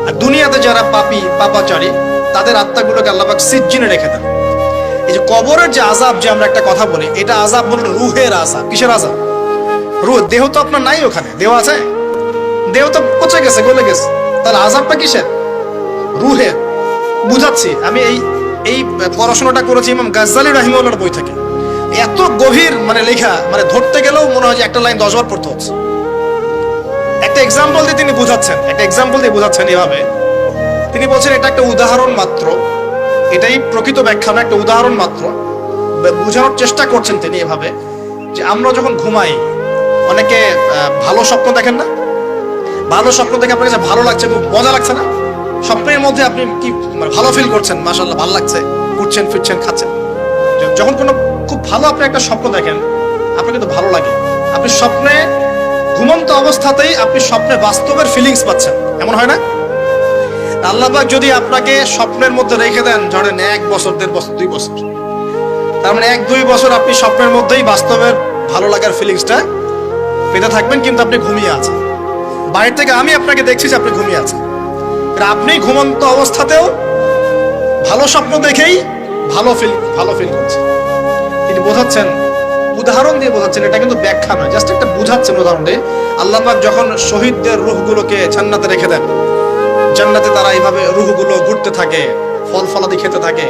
A: আর দুনিয়াতে যারা পাপী, পাপাচারী, তাদের আত্মাগুলোকে আল্লাহ পাক সিজ্জিনে রেখে দেন। এই যে কবরের যে আযাব, যে আমরা একটা কথা বলি, এটা আযাব বলে রুহের আযাব। কিসের আযাব? রুহ। দেহ তো আপনার নাই, ওখানে দেহ আছে? দেহ তো পচে গেছে, গলে গেছে, তাহলে আযাবটা কিসের? রুহের। বুঝাচ্ছি, আমি এই পড়াশোনাটা করেছি ইমাম গাজ্জালী রাহিমাহুল্লাহর বই থেকে। এত গভীর মানে লেখা, মানে ধরতে গেলেও মনে হয় যে একটা লাইন 10 বার পড়তে হচ্ছে। একটা এক্সাম্পল দিয়ে তিনি বুঝাচ্ছেন, একটা এক্সাম্পল দিয়ে বুঝাচ্ছেন এভাবে। তিনি বলছেন এটা একটা উদাহরণ মাত্র, এটাই প্রকৃত ব্যাখ্যা না, একটা উদাহরণ মাত্র। বোঝানোর চেষ্টা করছেন তিনি এভাবে যে আমরা যখন ঘুমাই, অনেকে ভালো স্বপ্ন দেখেন না? ভালো স্বপ্ন দেখে আপনার কাছে ভালো লাগছে, খুব মজা লাগছে না? স্বপ্নের মধ্যে আপনি কি ভালো ফিল করছেন? মাশাআল্লাহ, ভালো লাগছে, ঘুরছেন ফিরছেন খাচ্ছেন। যখন কোনো খুব ভালো আপনি একটা স্বপ্ন দেখেন, আপনার কিন্তু ভালো লাগে। আপনি স্বপ্নে, ঘুমন্ত অবস্থাতেই আপনি স্বপ্নে বাস্তবের ফিলিংস পাচ্ছেন, এমন হয় না? আল্লাহ পাক যদি আপনাকে স্বপ্নের মধ্যে রেখে দেন, ধরেন 1 বছর 1.5 বছর 2 বছর, তার মানে 1-2 বছর আপনি স্বপ্নের মধ্যেই বাস্তবের ভালো লাগার ফিলিংসটা পেতে থাকবেন, কিন্তু আপনি ঘুমিয়ে আছেন। বাইরে থেকে আমি আপনাকে দেখছি যে আপনি ঘুমিয়ে আছেন, আপনি ঘুমন্ত অবস্থাতেও ভালো স্বপ্ন দেখেই ভালো ফিল করছেন। তিনি বোঝাচ্ছেন, উদাহরণ দিয়ে বোঝাচ্ছেন, এটা কিন্তু ব্যাখ্যা নয়, জাস্ট একটা বুঝাচ্ছেন উদাহরণ দিয়ে। আল্লাহ পাক যখন শহীদদের রূহগুলোকে জান্নাতে রেখে দেন, জান্নাতে তারা এইভাবে রূহগুলো ঘুরতে থাকে, ফল ফলাদি খেতে থাকে,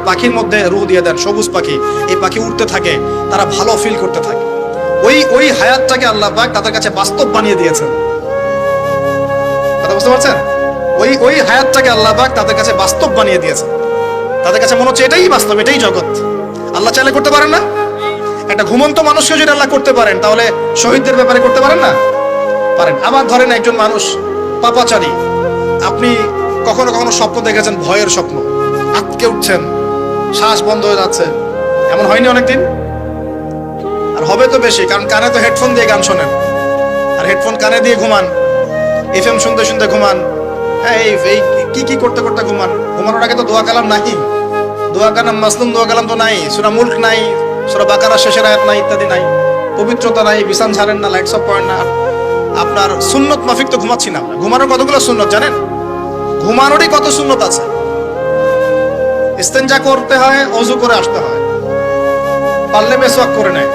A: পাখির মধ্যে রূহ দিয়ে দেন, সবুজ পাখি, এই পাখি উঠতে থাকে, তারা ভালো ফিল করতে থাকে। ওই হায়াতটাকে আল্লাহ পাক তাদের কাছে বাস্তব বানিয়ে দিয়েছেন। কথা বুঝতে পারছেন? ওই হায়াতটাকে আল্লাহ পাক তাদের কাছে বাস্তব বানিয়ে দিয়েছেন। তাদের কাছে মনে হচ্ছে এটাই বাস্তব, এটাই জগৎ। আল্লাহ চাইলে করতে পারেন না? একটা ঘুমন্ত মানুষকে যদি আল্লাহ করতে পারেন, তাহলে শহীদদের ব্যাপারে করতে পারেন না? পারেন। আবার ধরেন একজন মানুষ পাপাচারী, আপনি কখনো কখনো স্বপ্ন দেখেছেন, ভয়ের স্বপ্ন, আটকে উঠছেন, শ্বাস বন্ধ হয়ে যাচ্ছে, এমন হয়নি অনেকদিন? আর হবে তো বেশি, কারণ কানে তো হেডফোন দিয়ে গান শোনেন, আর হেডফোন কানে দিয়ে ঘুমান, এফএম শুনতে শুনতে ঘুমান, হ্যাঁ, এই কি করতে করতে ঘুমান। ঘুমানোর আগে তো দোয়া কালাম নাই, দোয়া কালাম মাসলুম দোয়া কালাম তো নাই, সূরা মুলক নাই, সূরা বাকারা শেষের আয়াত নাই, ইত্যাদি নাই, পবিত্রতা নাই, বিছান ছাড়েন না, লাইটস অফ করেন না। আপনার সুন্নত মাফিক তো ঘুমাচ্ছি না আমরা। ঘুমানোর কতগুলো সুন্নত জানেন? ঘুমানোরই কত সুন্নত আছে। ইস্তেঞ্জা করতে হয়, ওযু করে আসতে হয়, পারলে মেসওয়াক করে নেয়,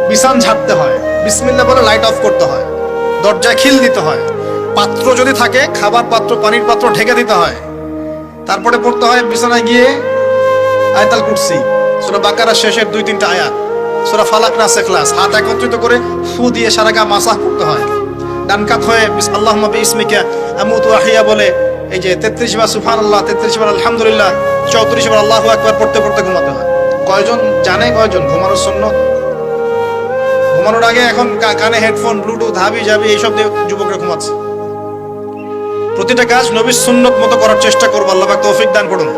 A: বিছান ঝাড়তে হয়, বিসমিল্লাহ বলে লাইট অফ করতে হয়, দরজায় খিল দিতে হয়, পাত্র যদি থাকে খাবার পাত্র, পানির পাত্র ঢেকে দিতে হয়, তারপরে পড়তে হয় বিছানায় গিয়ে আয়াতুল কুরসি, সূরা বাকারা শেষের 2-3টা আয়াত, সূরা ফালাক নাস ইখলাস, হাত একত্রিত করে ফু দিয়ে সারা গা মাসাহ করতে হয়। ডান কাত হয়ে আল্লাহুম্মা বিইসমিকা আমুতু ওয়া আহইয়া বলে এই যে 33 বার সুবহানাল্লাহ, 33 বার আলহামদুলিল্লাহ, 34 বার আল্লাহু আকবার পড়তে পড়তে ঘুমাতে হয়। কয়জন জানে? কয়জন ঘুমানোর সুন্নাত? ঘুমানোর আগে এখন কানে হেডফোন, ব্লুটুথ, হাবি জাবি এইসব দিয়ে যুবকরা ঘুমাচ্ছে। প্রতিটা কাজ নবীর সুন্নত মতো করার চেষ্টা করবো, আল্লাহ পাক তৌফিক দান করুন।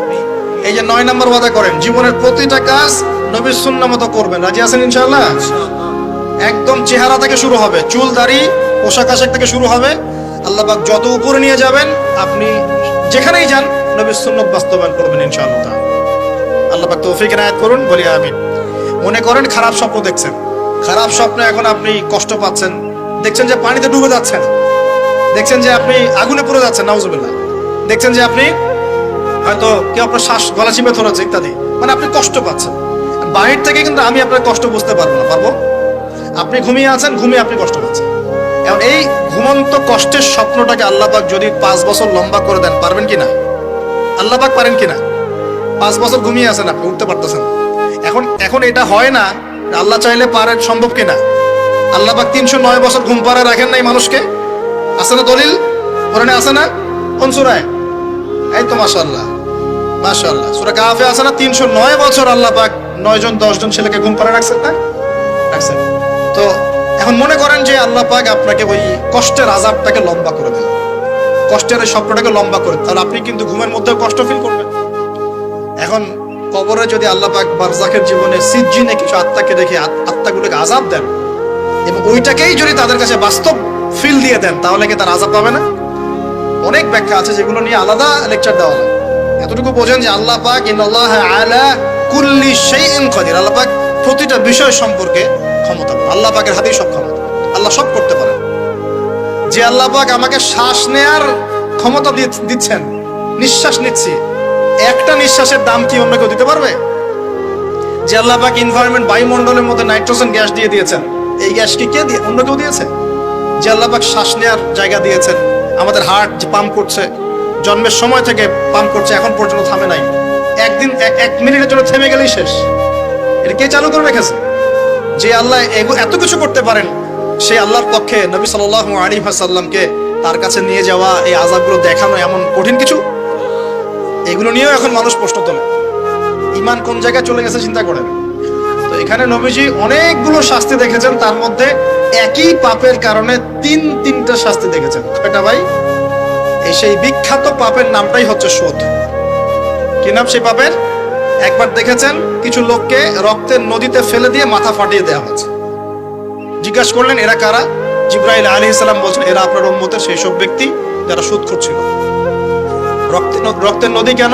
A: এই যে 9 নম্বর ওয়াদা করেন, জীবনের প্রতিটা কাজ নবীর সুন্নাহ মতো করবেন। রাজি আছেন ইনশাআল্লাহ? একদম চেহারা থেকে শুরু হবে, চুল দাড়ি পোশাক আশাক থেকে শুরু হবে। আল্লাহ পাক যত উপরে নিয়ে যাবেন, আপনি যেখানেই যান নবীর সুন্নাত বাস্তবায়ন করবেন ইনশাআল্লাহ। আল্লাহ পাক তৌফিক এনায়েত করুন, বলি আমিন। মনে করেন খারাপ স্বপ্ন দেখছেন, খারাপ স্বপ্নে এখন আপনি কষ্ট পাচ্ছেন, দেখছেন যে পানিতে ডুবে যাচ্ছেন, দেখছেন যে আপনি আগুনে পুড়ে যাচ্ছেন, নাউজুবিল্লাহ, দেখছেন যে আপনি হয়তো কেউ আপনার শ্বাস গলা চিপে ধরেছে ইত্যাদি, মানে আপনি কষ্ট পাচ্ছেন। বাইরে থেকে কিন্তু আমি আপনার কষ্ট বুঝতে পারবো না, পারবো? আপনি ঘুমিয়ে আছেন, ঘুমিয়ে আপনি কষ্ট পাচ্ছেন। এখন এই ঘুমন্ত কষ্টের স্বপ্নটাকে আল্লাহ পাক যদি 5 বছর লম্বা করে দেন, পারবেন কিনা? আল্লাহ পাক পারেন কিনা? 5 বছর ঘুমিয়ে আছেন, আপনি উঠতে পারতেছেন। এখন এটা হয় না, আল্লাহ চাইলে পারেন, সম্ভব কিনা? আল্লাহ পাক 309 বছর ঘুম পাড়ায় রাখেন নাই মানুষকে? আছে না দলিল? কোরআনে আছে না? কোন সূরায়? এই তো মাশাআল্লাহ, মাশাআল্লাহ, সূরা কাহফে আছে না? 309 বছর আল্লাহ পাক 9 জন 10 জন ছেলেকে ঘুম পাড়ায় রাখছেন না? রাখছেন। তো এখন মনে করেন যে আল্লাহ পাক আপনাকে ওই কষ্টের আযাবটাকে লম্বা করে দিলেন, কষ্টের ওই স্বপ্নটাকে লম্বা করে, তাহলে আপনি কিন্তু ঘুমের মধ্যে কষ্ট ফিল করবেন। এখন কবরে যদি আল্লাহ পাক বারজাখের জীবনে সিজ্জিনে কিছু আত্মাকে রেখে আত্মাগুলোকে আযাব দেন, এবং ওইটাকেই যদি তাদের কাছে বাস্তব ফিল দিয়ে দেন, তাহলে কি তার আযাব পাবে না? অনেক ব্যাখ্যা আছে, যেগুলো নিয়ে আলাদা লেকচার দেওয়া হয়। এতটুকু বোঝেন যে আল্লাহ পাক ইন্নাল্লাহা আলা কুল্লি শাইইন কাদির, আল্লাহ পাক প্রতিটা বিষয় সম্পর্কে ক্ষমতাবান। আল্লাহ পাকের হাতেই সব ক্ষমতা, আল্লাহ সব করতে পারেন। যে আল্লাহ পাক আমাকে শ্বাস নেয়ার ক্ষমতা দিচ্ছেন, নিঃশ্বাস নিচ্ছি, একটা নিঃশ্বাসের দাম কি অন্য কেউ দিতে পারবে? যে আল্লাহ পাক এনভায়রনমেন্ট, বায়ুমণ্ডলের মধ্যে নাইট্রোজেন গ্যাস দিয়ে দিয়েছেন, এই গ্যাস কি কে দিয়ে, অন্য কেউ দিয়েছে? যে আল্লাহ পাক শ্বাস নেওয়ার জায়গা দিয়েছেন, আমাদের হার্ট যে পাম্প করছে, জন্মের সময় থেকে পাম্প করছে, এখন পর্যন্ত থামে নাই। একদিন এক মিনিটের জন্য থেমে গেলেই শেষ। এটা কে চালু করে রেখেছে? যে আল্লাহ এত কিছু করতে পারেন, সেই আল্লাহর পক্ষে নবী সাল্লাল্লাহু আলাইহি ওয়াসাল্লামকে তার কাছে নিয়ে যাওয়া, এই আযাবগুলো দেখানো এমন কঠিন কিছু? এগুলো নিয়েও এখন মানুষ প্রশ্ন তোলে। ঈমান কোন জায়গায় চলে গেছে চিন্তা করেন। তো এখানে নবীজি অনেকগুলো শাস্তি দেখেছেন, তার মধ্যে একই পাপের কারণে তিনটা শাস্তি দেখেছেন। কয়টা ভাই? এই সেই বিখ্যাত পাপের নামটাই হচ্ছে সুদ। কি নাম সেই পাপের? একবার দেখেছেন কিছু লোককে রক্তের নদীতে ফেলে দিয়ে মাথা ফাটিয়ে দেওয়া হচ্ছে। জিজ্ঞাসা করলেন এরা কারা? জিবরাইল আলাইহিস সালাম বলছেন এরা আপনার উম্মতের সেই সব ব্যক্তি যারা সুদখোর ছিল। রক্তের নদী কেন?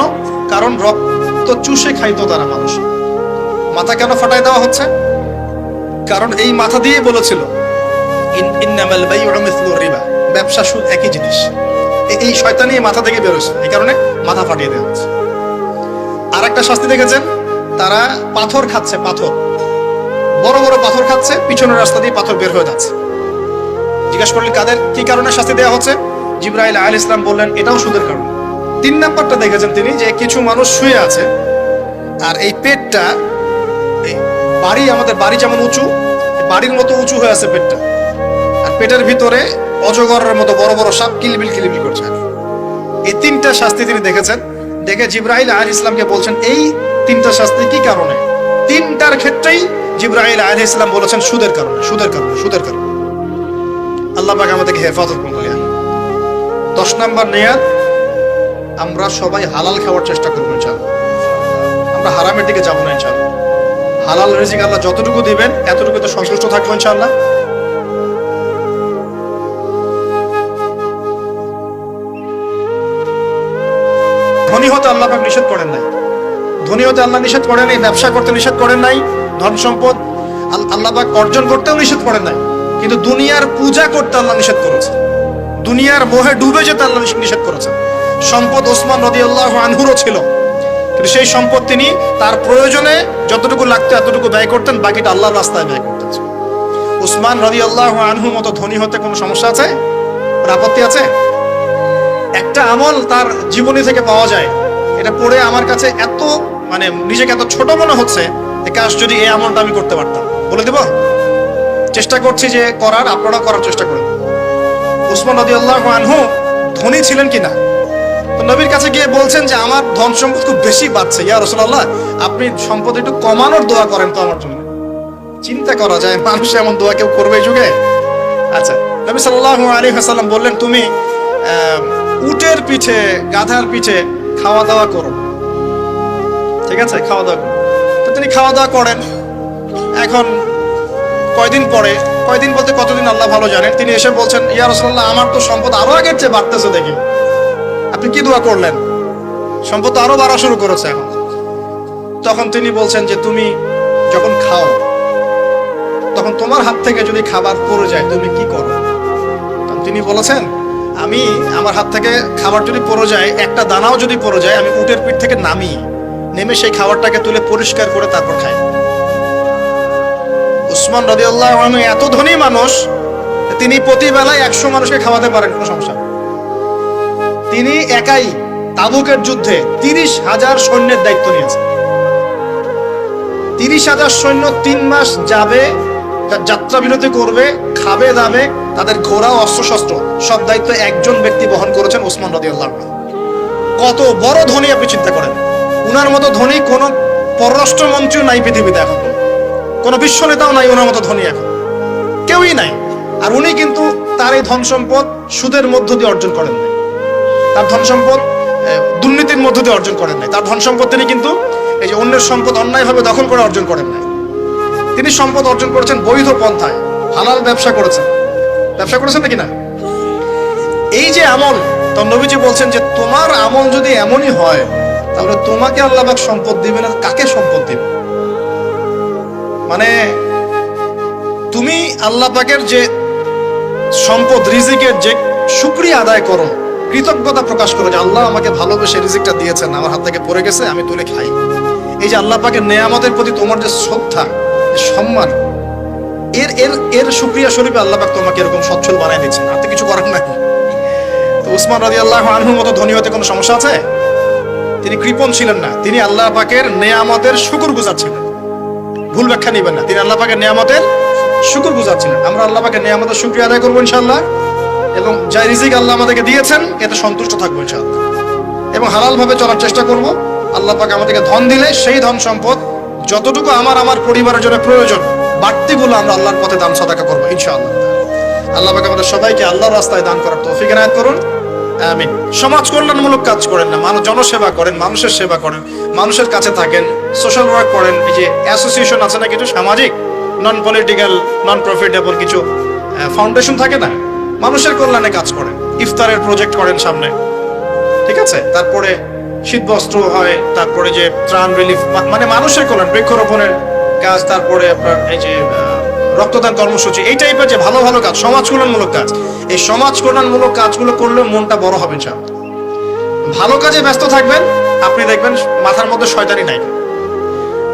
A: কারণ রক্ত চুষে খাইতো তারা মানুষ। মাথা কেন ফাটাই দেওয়া হচ্ছে? কারণ এই মাথা দিয়ে বলেছিল ইন্নামাল বাইউ মিসলুর রিবা, ব্যবসা সুদ একই জিনিস। এই শয়তানি মাথা থেকে বের হয়েছে, এই কারণে মাথা ফাটিয়ে দেওয়া হচ্ছে। আর একটা শাস্তি দেখেছেন, তারা পাথর খাচ্ছে, পাথর, বড় বড় পাথর খাচ্ছে, পিছনের রাস্তা দিয়ে পাথর বের হয়ে যাচ্ছে। জিজ্ঞাসা করলেন কাদের কি কারণে শাস্তি দেওয়া হচ্ছে? জিবরাইল আলাইহিস সালাম বললেন এটাও সুদের কারণে। 3 নাম্বারটা দেখেছেন তিনি, যে কিছু মানুষ শুয়ে আছে আর এই পেটটা, এই বাড়ি, আমাদের বাড়ি যেমন উঁচু, বাড়ির মতো উঁচু হয়ে আছে পেটটা, আর পেটের ভিতরে অজগরের মতো বড় বড় সাপ কিলবিল কিলবিল করছে। এই 3টা শাস্তি তিনি দেখেছেন। দেখে জিবরাইল আলাইহিস সালামকে বলছেন এই 3টা শাস্তি কি কারণে? 3টার ক্ষেত্রেই জিবরাইল আলাইহিস সালাম বলেছেন সুদের কারণে, সুদের কারণে, সুদের কারণে। আল্লাহ পাক আমাদেরকে হেফাজত করুন। 10 নাম্বার নিয়াত, আমরা সবাই হালাল খাওয়ার চেষ্টা করবো ইনশাআল্লাহ। আমরা হারামের দিকে যাবো না ইনশাআল্লাহ। হালাল রিজিক আল্লাহ যতটুকু দিবেন এতটুকু তো সন্তুষ্ট থাকবো ইনশাআল্লাহ। ধনী হতে আল্লাহ পাক নিষেধ করেন নাই, ধনী হতে আল্লাহ নিষেধ করেন নাই, ব্যবসা করতে নিষেধ করেন নাই, ধন সম্পদ আল্লাহ পাক অর্জন করতেও নিষেধ করেন নাই, কিন্তু দুনিয়ার পূজা করতে আল্লাহ নিষেধ করেছে, দুনিয়ার মোহে ডুবে যেতে আল্লাহ নিষেধ করেছেন। সম্পদ ওসমান রাদিয়াল্লাহু আনহুরও ছিল, কিন্তু সেই সম্পদ তিনি তার প্রয়োজনে যতটুকু লাগতো এতটুকু ব্যয় করতেন, বাকিটা আল্লাহর রাস্তায় ব্যয় করতেন। ওসমান রাদিয়াল্লাহু আনহুর মতো ধনী হতে কোনো সমস্যা আছে? আপত্তি আছে? একটা আমল তার জীবনী থেকে পাওয়া যায়, এটা পড়ে আমার কাছে এত নিজেকে এত ছোট মনে হচ্ছে, কাশ যদি এই আমলটা আমি করতে পারতাম। বলে দেব, চেষ্টা করছি যে করার, আপনারা করার চেষ্টা করেন। ওসমান রাদিয়াল্লাহু আনহু ধনী ছিলেন কিনা? তো নবীর কাছে গিয়ে বলছেন যে আমার ধন সম্পদ খুব বেশি বাড়ছে, ইয়া রাসূলুল্লাহ আপনি সম্পদ একটু কমানোর দোয়া করেন তো আমার জন্য। চিন্তা করা যায় মানুষ এমন দোয়া কেউ করবে এই যুগে? আচ্ছা, নবী সাল্লাল্লাহু আলাইহি ওয়াসাল্লাম বললেন তুমি উটের পিঠে, গাধার পিঠে খাওয়া দাওয়া করো, ঠিক আছে, খাওয়া দাওয়া করো। তো তিনি খাওয়া দাওয়া করেন। এখন কয়দিন পরে, কয়দিন বলতে কতদিন আল্লাহ ভালো জানেন, তিনি এসে বলছেন ইয়া রাসূলুল্লাহ আমার তো সম্পদ আরো আগের চেয়ে বাড়তেছে, দেখি আপনি কি দোয়া করলেন? সম্পদ আরো বাড়া শুরু করেছে এখন। তখন তিনি বলছেন যে তুমি যখন খাও তখন তোমার হাত থেকে যদি খাবার পড়ে যায় তুমি কি করো? তিনি বলেছেন আমি, আমার হাত থেকে খাবার যদি পড়ে যায়, একটা দানাও যদি পড়ে যায়, আমি উটের পিঠ থেকে নেমে সেই খাবারটাকে তুলে পরিষ্কার করে তারপর খাই। উসমান রাদিয়াল্লাহু আনহু এত ধনী মানুষ, তিনি প্রতি বেলায় 100 মানুষকে খাওয়াতে পারেন, কোনো সমস্যা। তিনি একাই তাবুকের যুদ্ধে 30,000 সৈন্যের দায়িত্ব নিয়েছেন। 30,000 সৈন্য 3 মাস যাবে, যাত্রা বিরতি করবে, খাবে দাবে, তাদের ঘোড়া অস্ত্রশস্ত্র সব দায়িত্ব একজন ব্যক্তি বহন করেছেন, ওসমান রাদিয়াল্লাহু আনহু। কত বড় ধনী আপনি চিন্তা করেন। উনার মতো ধনী কোন পররাষ্ট্রমন্ত্রীও নাই পৃথিবীতে, এখন কোন বিশ্ব নেতাও নাই ওনার মতো ধনী, এখন কেউই নাই। আর উনি কিন্তু তার এই ধন সম্পদ সুদের মধ্য দিয়ে অর্জন করেন নাই, তার ধন সম্পদ দুর্নীতির মধ্য দিয়ে অর্জন করেন নাই। তার ধন সম্পদ তিনি কিন্তু এই যে অন্যের সম্পদ অন্যায়ভাবে দখল করে অর্জন করেন নাই। তিনি সম্পদ অর্জন করেছেন বৈধ পন্থায়, হালাল ব্যবসা করেছেন। ব্যবসা করেছেন নাকি না? এই যে আমল, তো নবীজি বলছেন যে তোমার আমল যদি এমনই হয় তাহলে তোমাকে আল্লাহ পাক সম্পদ দিবে না, কাকে সম্পদ দিবে? তুমি আল্লাহ পাকের যে সম্পদ রিজিকের যে শুকরিয়া আদায় করো, কৃতজ্ঞতা প্রকাশ করো যে আল্লাহ আমাকে ভালোবেসে রিজিকটা দিয়েছেন, আমার হাত থেকে পড়ে গেছে, আমি তুলে খাই। এই যে আল্লাহ পাকের নেয়ামতের প্রতি তোমার যে শ্রদ্ধা, সম্মান, এর এর এর শুকরিয়া স্বরূপে আল্লাহ পাক তোমাকে এরকম সচ্ছল বানায় দিচ্ছেন, আর তো কিছু করার নাই। তো উসমান রাদিয়াল্লাহু আনহুর মতো ধনী হতে কোনো সমস্যা আছে? তিনি কৃপণ ছিলেন না, তিনি আল্লাহ পাকের নেয়ামতের শুকরগুজার ছিলেন। ভুল ব্যাখ্যা নেবেন না, তিনি আল্লাহ পাকের নেয়ামতের শুকরগুজার ছিলেন। আমরা আল্লাহ পাকের নেয়ামতের শুকরিয়া আদায় করবো ইনশাআল্লাহ, এবং যে রিজিক আল্লাহ আমাদেরকে দিয়েছেন এতে সন্তুষ্ট থাকবো ইনশাআল্লাহ, এবং হালাল ভাবে চলার চেষ্টা করব। আল্লাহ পাক আমাদেরকে ধন দিলে সেই ধন সম্পদ যতটুকু আমার পরিবারের জন্য প্রয়োজন, বাড়তিগুলো আমরা আল্লাহর পথে দান সাদাকা করবো ইনশাআল্লাহ। আল্লাহ পাক আমাদের সবাইকে আল্লাহর রাস্তায় দান করার তৌফিক এনায়েত করুন, আমিন। সমাজ কল্যাণমূলক কাজ করেন না, মানুষ জনসেবা করেন, মানুষের সেবা করেন, মানুষের কাছে থাকেন, সোশ্যাল ওয়ার্ক করেন। এই যে অ্যাসোসিয়েশন আছে না কিছু সামাজিক, নন পলিটিক্যাল, নন প্রফিটেবল কিছু ফাউন্ডেশন থাকে না, মানুষের কল্যাণে কাজ করেন, ইফতারের প্রজেক্ট করেন সামনে, ঠিক আছে? তারপরে শীতবস্ত্র হয়, তারপরে যে ত্রাণ রিলিফ, মানে মানুষের কল্যাণ, বৃক্ষরোপণের কাজ, তারপরে আপনার এই যে রক্তদান কর্মসূচি, এই টাইপের যে ভালো ভালো কাজ, সমাজ কল্যাণমূলক কাজ, এই সমাজ কল্যাণমূলক কাজগুলো করলে মনটা বড় হবে ইনশাআল্লাহ। ভালো কাজে ব্যস্ত থাকবেন, আপনি দেখবেন মাথার মধ্যে শয়তানি নাই।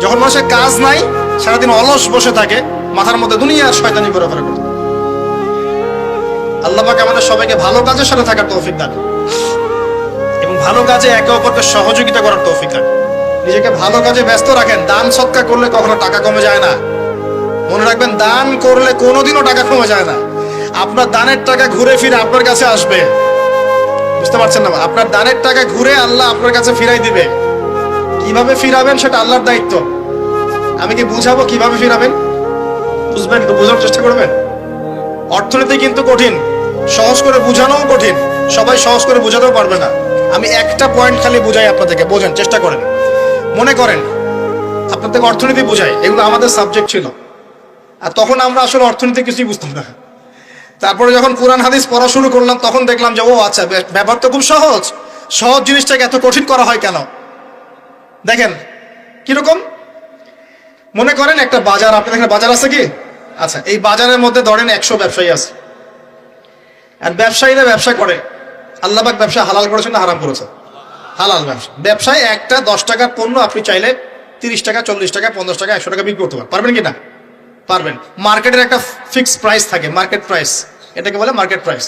A: যখন মানুষের কাজ নাই, সারাদিন অলস বসে থাকে, মাথার মধ্যে দুনিয়ার শয়তানি ঘোরাফেরা করতে। আল্লাহ পাক আমাদের সবাইকে ভালো কাজের সাথে থাকার তৌফিক দান, এবং ভালো কাজে একে অপরকে সহযোগিতা করার তৌফিক দান। নিজেকে ভালো কাজে ব্যস্ত রাখেন। দান সৎকার করলে কখনো টাকা কমে যায় না, মনে রাখবেন। দান করলে কোনোদিনও টাকা কমে যায় না। আপনার দানের টাকা ঘুরে ফিরে আপনার কাছে আসবে, বুঝতে পারছেন না? আপনার দানের টাকা ঘুরে আল্লাহ আপনার কাছে ফিরাই দিবে। কিভাবে ফিরাবেন সেটা আল্লাহর দায়িত্ব। আমি কি বুঝাবো কিভাবে ফিরাবেন? বুঝবেন, একটু বোঝার চেষ্টা করবেন। অর্থনীতি কিন্তু কঠিন, সহজ করে বুঝানোও কঠিন, সবাই সহজ করে বুঝাতেও পারবে না। আমি একটা পয়েন্ট খালি বুঝাই আপনাদেরকে, বোঝেন চেষ্টা করেন। মনে করেন আপনাদেরকে অর্থনীতি বুঝাই, এগুলো আমাদের সাবজেক্ট ছিল, আর তখন আমরা আসলে অর্থনীতি কিছুই বুঝতাম না। তারপরে যখন কোরআন হাদিস পড়া শুরু করলাম, তখন দেখলাম যে ও আচ্ছা, ব্যাপার তো খুব সহজ। সহজ জিনিসটাকে এত কঠিন করা হয় কেন? দেখেন কিরকম। মনে করেন একটা বাজার, আপনাদের এখানে বাজার আছে কি? আচ্ছা, এই বাজারের মধ্যে ধরেন 100 ব্যবসায়ী আছে, আর ব্যবসায়ীরা ব্যবসা করে। আল্লাহ পাক ব্যবসা হালাল করেছেন না হারাম করেছেন? হালাল ব্যবসা। ব্যবসায় একটা 10 টাকার পণ্য আপনি চাইলে 30 টাকা, 40 টাকা, 50 টাকা, 100 টাকা বিক্রি করতে পারবেন কি না? পারবেন। মার্কেটের একটা ফিক্সড প্রাইস থাকে, মার্কেট প্রাইস, এটাকে বলে মার্কেট প্রাইস,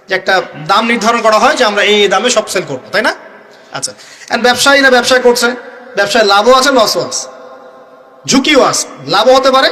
A: যে একটা দাম নির্ধারণ করা হয় যে আমরা এই দামে সব সেল করবো, তাই না? আচ্ছা, আর ব্যবসায়ীরা ব্যবসা করছে, ব্যবসায় লাভও আছে, লসও আছে, ঝুঁকিও আছে। লাভও হতে পারে,